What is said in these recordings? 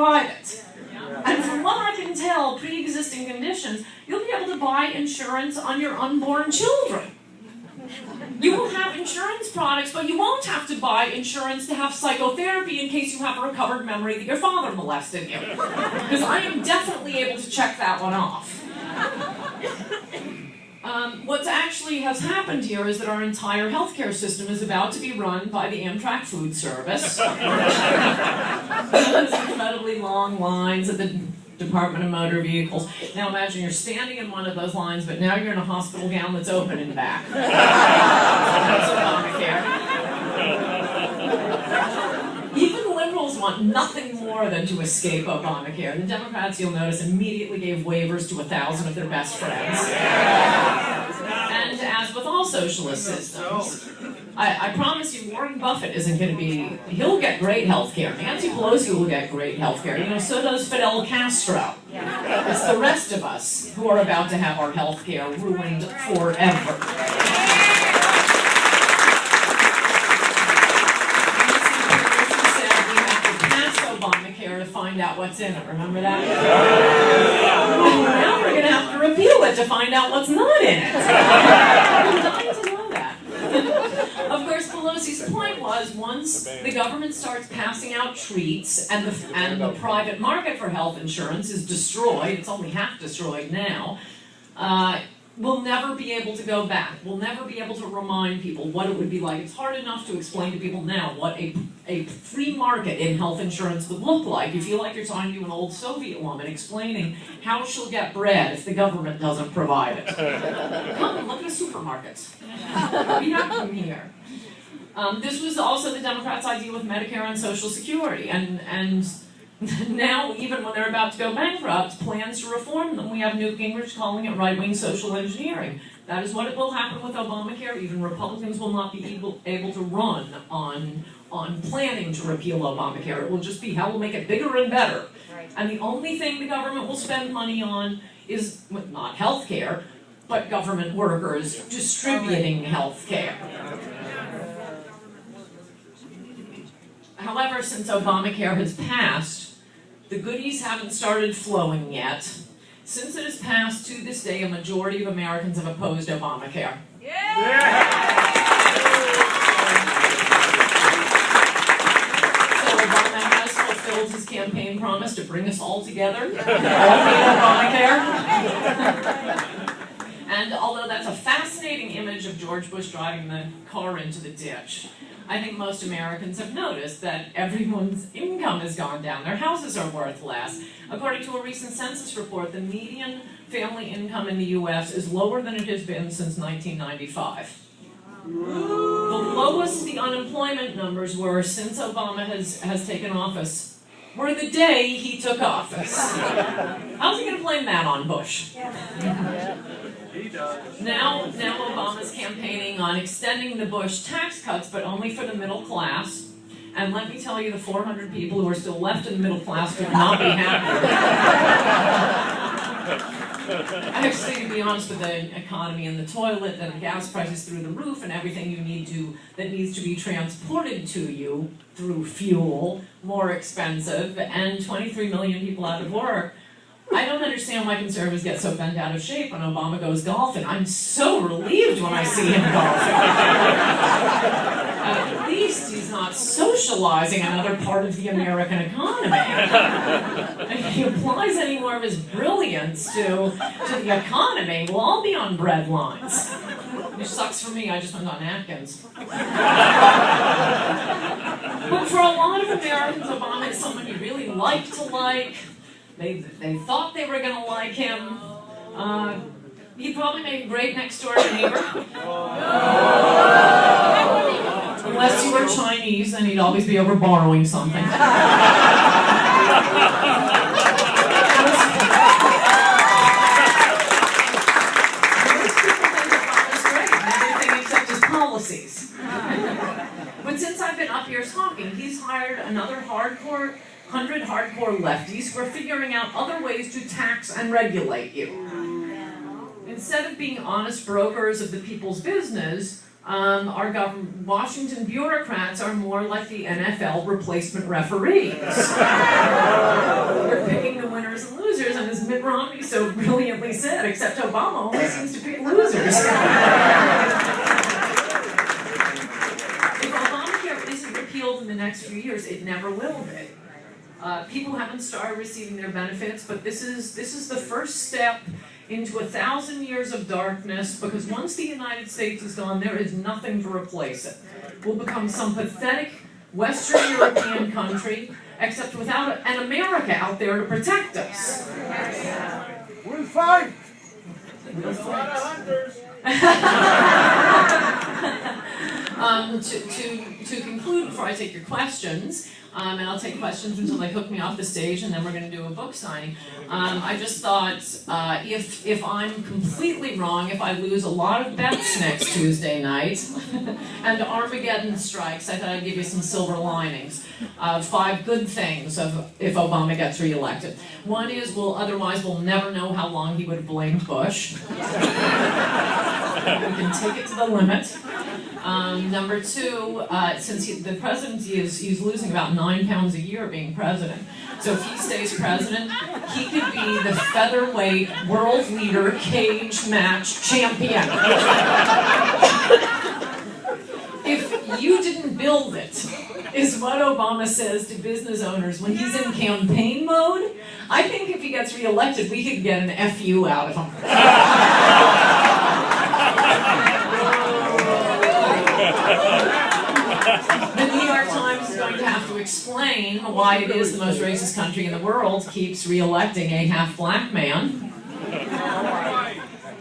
private. And from what I can tell, pre-existing conditions, you'll be able to buy insurance on your unborn children. You will have insurance products, but you won't have to buy insurance to have psychotherapy in case you have a recovered memory that your father molested you. Because I am definitely able to check that one off. What actually has happened here is that our entire healthcare system is about to be run by the Amtrak food service. There's incredibly long lines at the Department of Motor Vehicles. Now imagine you're standing in one of those lines, but now you're in a hospital gown that's open in back. That's Obamacare. Even liberals want nothing more than to escape Obamacare. The Democrats, you'll notice, immediately gave waivers to 1,000 of their best friends. And as with all socialist systems, I promise you, Warren Buffett isn't going to be, he'll get great health care. Nancy Pelosi will get great health care. You know, so does Fidel Castro. It's the rest of us who are about to have our health care ruined forever. To find out what's in it. Remember that? Now we're going to have to repeal it to find out what's not in it. I'm dying to know that. Of course, Pelosi's point was once the government starts passing out treats and the private market for health insurance is destroyed, it's only half destroyed now, we'll never be able to go back. We'll never be able to remind people what it would be like. It's hard enough to explain to people now what a free market in health insurance would look like. You feel like you're talking to an old Soviet woman explaining how she'll get bread if the government doesn't provide it. Come and look at the supermarkets. We have them here. This was also the Democrats' idea with Medicare and Social Security, and now, even when they're about to go bankrupt, plans to reform them. We have Newt Gingrich calling it right-wing social engineering. That is what will happen with Obamacare. Even Republicans will not be able to run on planning to repeal Obamacare. It will just be how we'll make it bigger and better. Right. And the only thing the government will spend money on is not health care, but government workers distributing health care. However, since Obamacare has passed, the goodies haven't started flowing yet. Since it has passed, to this day, a majority of Americans have opposed Obamacare. So Obama has fulfilled his campaign promise to bring us all together, all need Obamacare. And although that's a fascinating image of George Bush driving the car into the ditch, I think most Americans have noticed that everyone's income has gone down. Their houses are worth less. According to a recent census report, the median family income in the U.S. is lower than it has been since 1995. The lowest the unemployment numbers were since Obama has taken office were the day he took office. How's he going to blame that on Bush? Now Obama's campaigning on extending the Bush tax cuts, but only for the middle class. And let me tell you, the 400 people who are still left in the middle class could not be happy. Actually, to be honest, with the economy in the toilet and the gas prices through the roof and everything that needs to be transported to you through fuel, more expensive, and 23 million people out of work, I don't understand why conservatives get so bent out of shape when Obama goes golfing. I'm so relieved when I see him golfing. At least he's not socializing another part of the American economy. If he applies any more of his brilliance to the economy, we'll all be on bread lines. Which sucks for me, I just went on Atkins. But for a lot of Americans, Obama is someone you really like to like. They thought they were going to like him. He'd probably make a great next-door neighbor. Unless you were Chinese, then he'd always be over borrowing something. Everything except his policies. But since I've been up here talking, he's hired another 100 hardcore lefties who are figuring out other ways to tax and regulate you. Instead of being honest brokers of the people's business, our Washington bureaucrats are more like the NFL replacement referees. so brilliantly said, except Obama only seems to pick losers. If Obamacare isn't repealed in the next few years, it never will be. People haven't started receiving their benefits, but this is the first step into 1,000 years of darkness, because once the United States is gone, there is nothing to replace it. We'll become some pathetic Western European country, except without an America out there to protect us. We'll fight! We'll fight. To conclude, before I take your questions, and I'll take questions until they hook me off the stage, and then we're going to do a book signing. I just thought, if I'm completely wrong, if I lose a lot of bets next Tuesday night, and Armageddon strikes, I thought I'd give you some silver linings. 5 good things if Obama gets reelected. One is, otherwise we'll never know how long he would have blamed Bush. We can take it to the limit. Number 2, since the presidency he's losing about 9 pounds a year being president. So if he stays president, he could be the featherweight world leader cage match champion. If you didn't build it, is what Obama says to business owners when he's in campaign mode. I think if he gets reelected, we could get an FU out of him. The New York Times is going to have to explain why it is the most racist country in the world keeps re-electing a half-black man.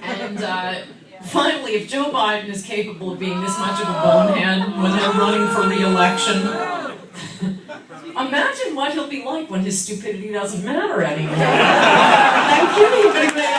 And finally, if Joe Biden is capable of being this much of a bonehead when they're running for re-election, imagine what he'll be like when his stupidity doesn't matter anymore. Thank you.